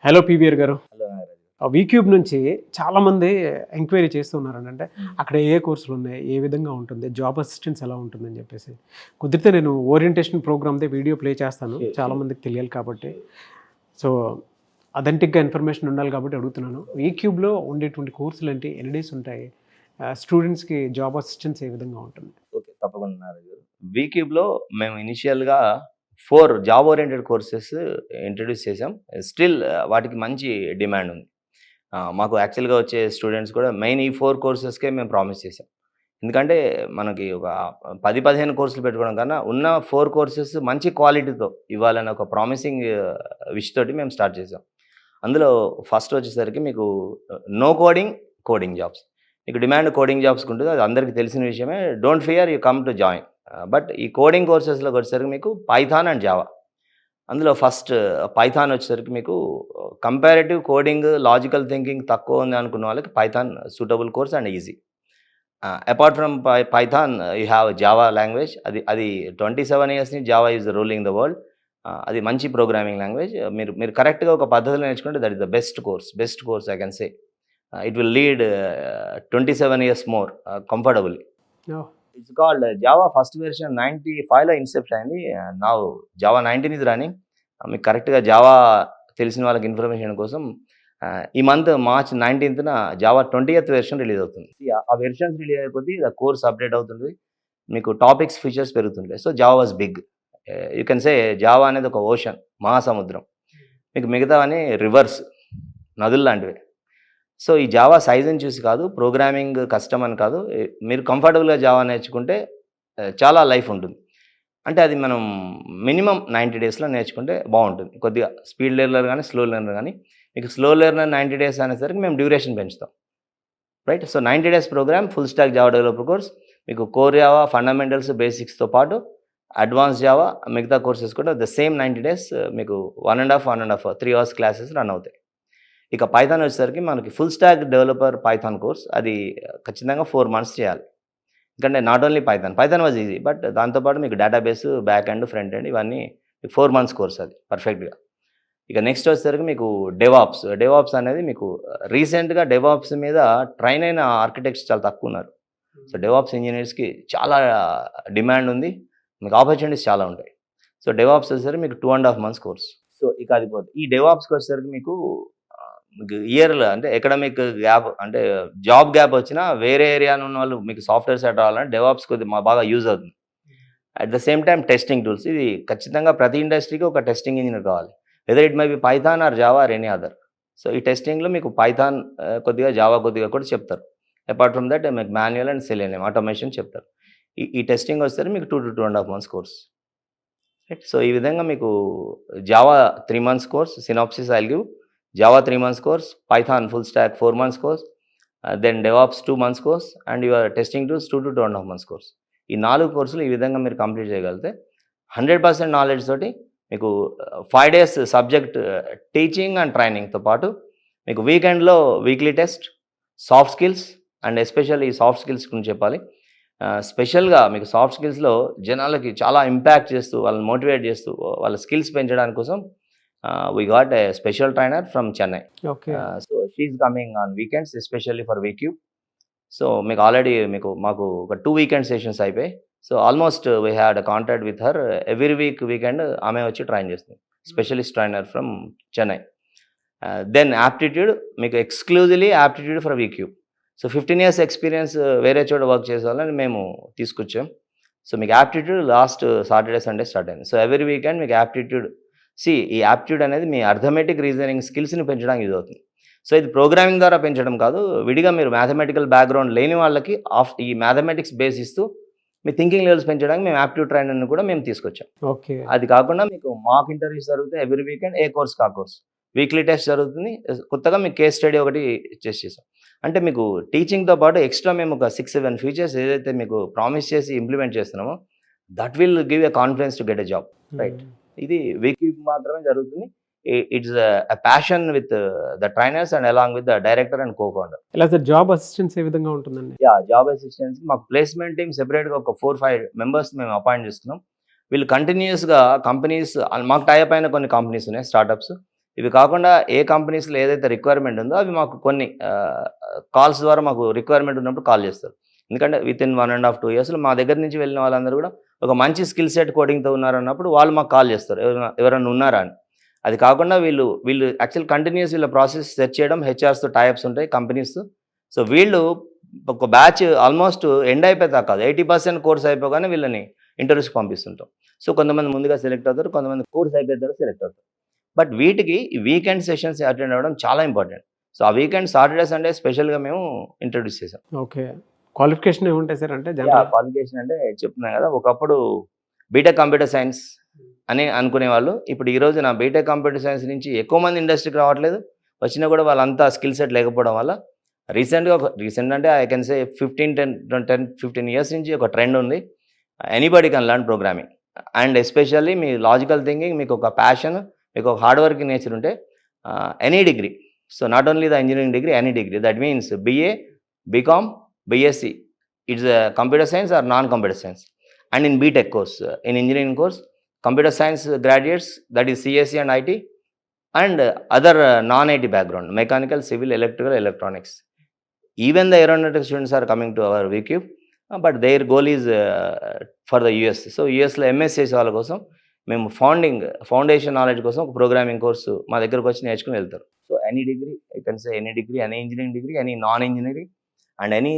Hello PVR గారు. Hello Nagaraju. V Cube నుంచి చాలామంది ఎంక్వైరీ చేస్తున్నారండి. అంటే అక్కడ ఏ కోర్సులు ఉన్నాయి, ఏ విధంగా ఉంటుంది, జాబ్ అసిస్టెన్స్ ఎలా ఉంటుందని చెప్పేసి. కుదిరితే నేను ఓరియంటేషన్ ప్రోగ్రామ్దే వీడియో ప్లే చేస్తాను, చాలామందికి తెలియాలి కాబట్టి. సో అథెంటిక్గా ఇన్ఫర్మేషన్ ఉండాలి కాబట్టి అడుగుతున్నాను. వీక్యూబ్లో ఉండేటువంటి కోర్సులు ఏంటి, ఎన్ని డేస్ ఉంటాయి, స్టూడెంట్స్కి జాబ్ అసిస్టెన్స్ ఏ విధంగా ఉంటుంది? ఓకే, తప్పకుండా నాగరాజు. వీక్యూబ్లో మేము ఇనిషియల్గా 4 జాబ్ ఓరియంటెడ్ కోర్సెస్ ఇంట్రడ్యూస్ చేసాం. స్టిల్ వాటికి మంచి డిమాండ్ ఉంది. మాకు యాక్చువల్గా వచ్చే స్టూడెంట్స్ కూడా మెయిన్ ఈ 4 కోర్సెస్కే మేము ప్రామిస్ చేసాం. ఎందుకంటే మనకి ఒక 10-15 కోర్సులు పెట్టుకోవడం కన్నా ఉన్న 4 కోర్సెస్ మంచి క్వాలిటీతో ఇవ్వాలని ఒక ప్రామిసింగ్ విష్ తోటి మేము స్టార్ట్ చేసాం. అందులో ఫస్ట్ వచ్చేసరికి మీకు నో కోడింగ్, కోడింగ్ జాబ్స్. మీకు డిమాండ్ కోడింగ్ జాబ్స్కి ఉంటుంది, అది అందరికీ తెలిసిన విషయమే. Don't fear, you come to join. But ఈ కోడింగ్ కోర్సెస్లోకి వచ్చేసరికి మీకు పైథాన్ అండ్ జావా. అందులో ఫస్ట్ పైథాన్ వచ్చేసరికి మీకు కంపారేటివ్ కోడింగ్, లాజికల్ థింకింగ్ తక్కువ ఉంది అనుకున్న వాళ్ళకి Python suitable course and easy. Apart from Python you have Java language. అది 27 years నుంచి Java is ruling the world. అది మంచి ప్రోగ్రామింగ్ లాంగ్వేజ్. మీరు కరెక్ట్గా ఒక పద్ధతిలో నేర్చుకుంటే that is the best course I can say. It will lead 27 years more comfortably. Oh. It's called Java first version 95లో ఇన్సెప్ట్ అయింది. Now Java 19 is running. మీకు కరెక్ట్గా జావా తెలిసిన వాళ్ళకి ఇన్ఫర్మేషన్ కోసం ఈ month March 19th Java 20th version release అవుతుంది. ఆ versions release అయిపోతే కోర్స్ అప్డేట్ అవుతుంది, మీకు టాపిక్స్ ఫీచర్స్ పెరుగుతుంటాయి. So Java was big. You can say Java అనేది ఒక ఓషన్, మహాసముద్రం. మీకు మిగతావన్నీ రివర్స్, నదులు లాంటివి. సో ఈ జావా సైజుని చూసి కాదు, ప్రోగ్రామింగ్ కష్టం అని కాదు, మీరు కంఫర్టబుల్గా జావా నేర్చుకుంటే చాలా లైఫ్ ఉంటుంది. అంటే అది మనం మినిమం 90 daysలో నేర్చుకుంటే బాగుంటుంది. కొద్దిగా స్పీడ్ లెర్నర్ కానీ స్లో లెర్నర్ కానీ, మీకు స్లో లెర్నర్ 90 days అనేసరికి మేము డ్యూరేషన్ పెంచుతాం, right. So 90 days program, full stack Java developer course. మీకు కోర్ జావా, ఫండమెంటల్స్, బేసిక్స్తో పాటు అడ్వాన్స్ జావా, మిగతా కోర్సెస్ కూడా ద సేమ్ 90 days మీకు 1.5 3 hours క్లాసెస్ రన్ అవుతాయి. ఇక పైథాన్ వచ్చేసరికి మనకి full stack developer Python course, అది ఖచ్చితంగా 4 months చేయాలి. ఎందుకంటే not only Python was easy, but దాంతోపాటు మీకు database, back end, front end ఇవన్నీ 4 months కోర్స్, అది పర్ఫెక్ట్గా. ఇక నెక్స్ట్ వచ్చేసరికి మీకు డెవాప్స్ అనేది మీకు రీసెంట్గా డెవాప్స్ మీద ట్రైన్ అయిన ఆర్కిటెక్ట్స్ చాలా తక్కువ ఉన్నారు. సో డెవాప్స్ ఇంజనీర్స్కి చాలా డిమాండ్ ఉంది, మీకు ఆపర్చునిటీస్ చాలా ఉంటాయి. సో డెవాప్స్ వచ్చేసరికి మీకు 2.5 months కోర్స్. సో ఇక అది పోతుంది. ఈ డెవాప్స్కి వచ్చేసరికి మీకు ఇయర్లో అంటే ఎకడమిక్ గ్యాప్, అంటే జాబ్ గ్యాప్ వచ్చినా వేరే ఏరియా ఉన్న వాళ్ళు మీకు సాఫ్ట్వేర్ సెట్ అవ్వాలంటే డెవాప్స్ కొద్దిగా బాగా యూజ్ అవుతుంది. At the same time testing tools, ఇది ఖచ్చితంగా ప్రతి ఇండస్ట్రీకి ఒక టెస్టింగ్ ఇంజనీర్ కావాలి, whether it may be Python or Java or any other. So ఈ టెస్టింగ్లో మీకు పైథాన్ కొద్దిగా, జావా కొద్దిగా కూడా చెప్తారు. అపార్ట్ ఫ్రమ్ దట్ మీకు మాన్యువల్ అండ్ సెలెనియం ఆటోమేషన్ చెప్తారు. ఈ టెస్టింగ్ వస్తే మీకు 2 to 2.5 months course, right. So ఈ విధంగా మీకు Java 3 months course, synopsis I'll give. Java 3 months course, Python full stack 4 months course, then DevOps 2 months course, and your testing tools 2 to 2.5 months course. ఈ 4 కోర్సులు ఈ విధంగా మీరు కంప్లీట్ చేయగలిగితే 100% knowledge తోటి మీకు 5 days సబ్జెక్ట్ టీచింగ్ అండ్ ట్రైనింగ్తో పాటు మీకు వీకెండ్లో weekly test, soft skills, and especially ఈ సాఫ్ట్ స్కిల్స్ గురించి చెప్పాలి. స్పెషల్గా మీకు సాఫ్ట్ స్కిల్స్లో జనాలకి చాలా ఇంపాక్ట్ చేస్తూ, వాళ్ళని మోటివేట్ చేస్తూ, వాళ్ళ స్కిల్స్ పెంచడానికి కోసం we got a special trainer from Chennai. Okay. So she's coming on weekends, especially for Vcube. So మీకు ఆల్రెడీ మాకు ఒక 2 weekend సెషన్స్ అయిపోయి. So almost we had a contact with her. Every weekend ఆమె వచ్చి ట్రైన్ చేస్తుంది, specialist trainer from Chennai. Then aptitude, మీకు exclusively aptitude for Vcube. So 15 years experience వేరే చోట వర్క్ చేసే వాళ్ళని మేము తీసుకొచ్చాం. సో మీకు aptitude last Saturday, Sunday start అయింది. సో ఎవ్రీ వీకెండ్ మీకు యాప్టిట్యూడ్. ఈ యాప్టిట్యూడ్ అనేది మీ అర్థమెటిక్ రీజనింగ్ స్కిల్స్ని పెంచడానికి యూజ్ అవుతుంది. సో ఇది ప్రోగ్రామింగ్ ద్వారా పెంచడం కాదు, విడిగా మీరు మ్యాథమెటికల్ బ్యాక్గ్రౌండ్ లేని వాళ్ళకి ఈ మ్యాథమెటిక్స్ బేస్ ఇస్తూ మీ థింకింగ్ లెవెల్స్ పెంచడానికి మేము యాప్టిట్యూడ్ ట్రైనర్ని కూడా మేము తీసుకొచ్చాం. ఓకే. అది కాకుండా మీకు మాక్ ఇంటర్వ్యూస్ జరుగుతాయి ఎవ్రీ వీకెండ్, ఏ కోర్స్ కా కోర్స్. వీక్లీ టెస్ట్ జరుగుతుంది. కొత్తగా మీకు కేస్ స్టడీ ఒకటి టెస్ట్ చేసాం. అంటే మీకు టీచింగ్తో పాటు ఎక్స్ట్రా మేము ఒక 6-7 ఫీచర్స్ ఏదైతే మీకు ప్రామిస్ చేసి ఇంప్లిమెంట్ చేస్తున్నామో that will give a confidence to get a job, right. ఇది వీక్యూబ్ మాత్రమే జరుగుతుంది. It's a passion with the trainers and along with the director and co-founder. ఎలా సార్ జాబ్ అసిస్టెన్స్ ఏ విధంగా ఉంటుందండి? జాబ్ అసిస్టెన్స్ మాకు ప్లేస్మెంట్ టీమ్ సెపరేట్గా ఒక 4-5 మెంబర్స్ మేము అపాయింట్ చేసుకున్నాం. వీళ్ళు కంటిన్యూస్గా కంపెనీస్, మాకు టైప్ అయిన కొన్ని కంపెనీస్ ఉన్నాయి స్టార్టప్స్, ఇవి కాకుండా ఏ కంపెనీస్లో ఏదైతే రిక్వైర్మెంట్ ఉందో అవి మాకు కొన్ని కాల్స్ ద్వారా మాకు రిక్వైర్మెంట్ ఉన్నప్పుడు కాల్ చేస్తారు. ఎందుకంటే విత్ ఇన్ 1.5 2 ఇయర్స్లో మా దగ్గర నుంచి వెళ్ళిన వాళ్ళందరూ కూడా ఒక మంచి స్కిల్ సెట్ కోడింగ్తో ఉన్నారన్నప్పుడు వాళ్ళు మాకు కాల్ చేస్తారు, ఎవరైనా ఉన్నారా అని. అది కాకుండా వీళ్ళు యాక్చువల్ కంటిన్యూస్ వీళ్ళ ప్రాసెస్ సెట్ చేయడం, హెచ్ఆర్స్తో టైప్స్ ఉంటాయి కంపెనీస్తో. సో వీళ్ళు ఒక బ్యాచ్ ఆల్మోస్ట్ ఎండ్ అయిపోతా కాదు, 80% కోర్స్ అయిపోగానే వీళ్ళని ఇంటర్వ్యూస్కి పంపిస్తుంటాం. సో కొంతమంది ముందుగా సెలెక్ట్ అవుతారు, కొంతమంది కోర్స్ అయిపోయిన తర్వాత సెలెక్ట్ అవుతారు. బట్ వీటికి వీకెండ్ సెషన్స్ అటెండ్ అవ్వడం చాలా ఇంపార్టెంట్. సో ఆ వీకెండ్ సాటర్డే సండే స్పెషల్గా మేము ఇంట్రడ్యూస్ చేసాం. ఓకే, క్వాలిఫికేషన్ ఏముంటాయి సార్? అంటే క్వాలిఫికేషన్ అంటే చెప్తున్నాను కదా, ఒకప్పుడు బీటెక్ కంప్యూటర్ సైన్స్ అని అనుకునేవాళ్ళు. ఇప్పుడు ఈరోజు నా బీటెక్ కంప్యూటర్ సైన్స్ నుంచి ఎక్కువ మంది ఇండస్ట్రీకి రావట్లేదు, వచ్చినా కూడా వాళ్ళంతా స్కిల్ సెట్ లేకపోవడం వల్ల రీసెంట్ అంటే ఐ కెన్ సే 15 ఇయర్స్ నుంచి ఒక ట్రెండ్ ఉంది, anybody can learn programming. And especially me logical thinking, మీకు ఒక ప్యాషన్, మీకు ఒక హార్డ్ వర్కింగ్ నేచర్ ఉంటే any degree, so not only the engineering degree, any degree, that means BA, BCom, BSc, it's a computer science or non-computer science. And in BTech course, in engineering course, computer science graduates, that is CSE and IT, and other non-IT background, mechanical, civil, electrical, electronics. Even the aeronautics students are coming to our Vcube, but their goal is for the US. So USలో MS చేసే వాళ్ళ కోసం మేము foundation knowledge కోసం ఒక programming course మా దగ్గరకు వచ్చి నేర్చుకుని వెళ్తారు. So any degree, I can say any degree, any engineering degree, any non engineering and any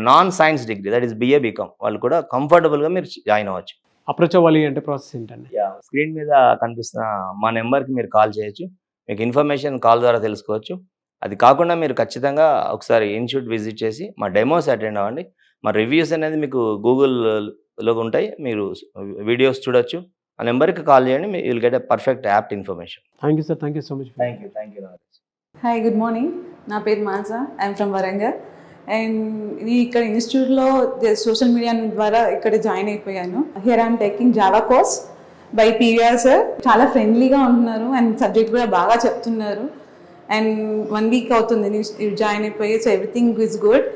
non science degree, that is BA, BCom, వాళ్ళు కూడా కంఫర్టబుల్గా మీరు జాయిన్ అవ్వచ్చు. అప్రోచ్ అవ్వాలి అంటే ప్రాసెస్ ఏంటండి? స్క్రీన్ మీద కనిపిస్తున్న మా నెంబర్కి మీరు కాల్ చేయొచ్చు, మీకు ఇన్ఫర్మేషన్ కాల్ ద్వారా తెలుసుకోవచ్చు. అది కాకుండా మీరు ఖచ్చితంగా ఒకసారి ఇన్స్టిట్యూట్ విజిట్ చేసి మా డెమోస్ అటెండ్ అవ్వండి. మా రివ్యూస్ అనేది మీకు గూగుల్లో ఉంటాయి, మీరు వీడియోస్ చూడొచ్చు. ఆ నెంబర్కి కాల్ చేయండి, you will get a perfect apt information. Thank you sir, thank you so much. Thank you. Hi, good morning. నా పేరు Mansa, I'm from Warangal. And ఇక్కడ ఇన్స్టిట్యూట్లో సోషల్ మీడియా ద్వారా ఇక్కడ జాయిన్ అయిపోయాను. Here I'm taking Java course by PVR sir. చాలా ఫ్రెండ్లీగా ఉంటున్నారు అండ్ సబ్జెక్ట్ కూడా బాగా చెప్తున్నారు. అండ్ 1 వీక్ అవుతుంది జాయిన్ అయిపోయి, so everything is good.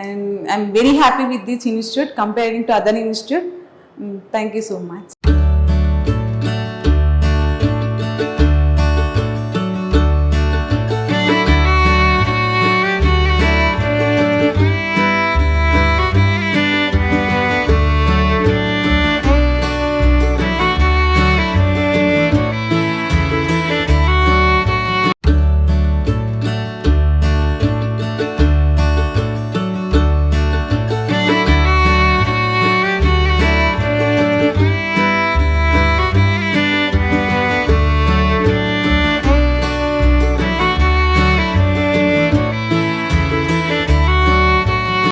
And I'm very happy with this institute comparing to other institute. Thank you so much.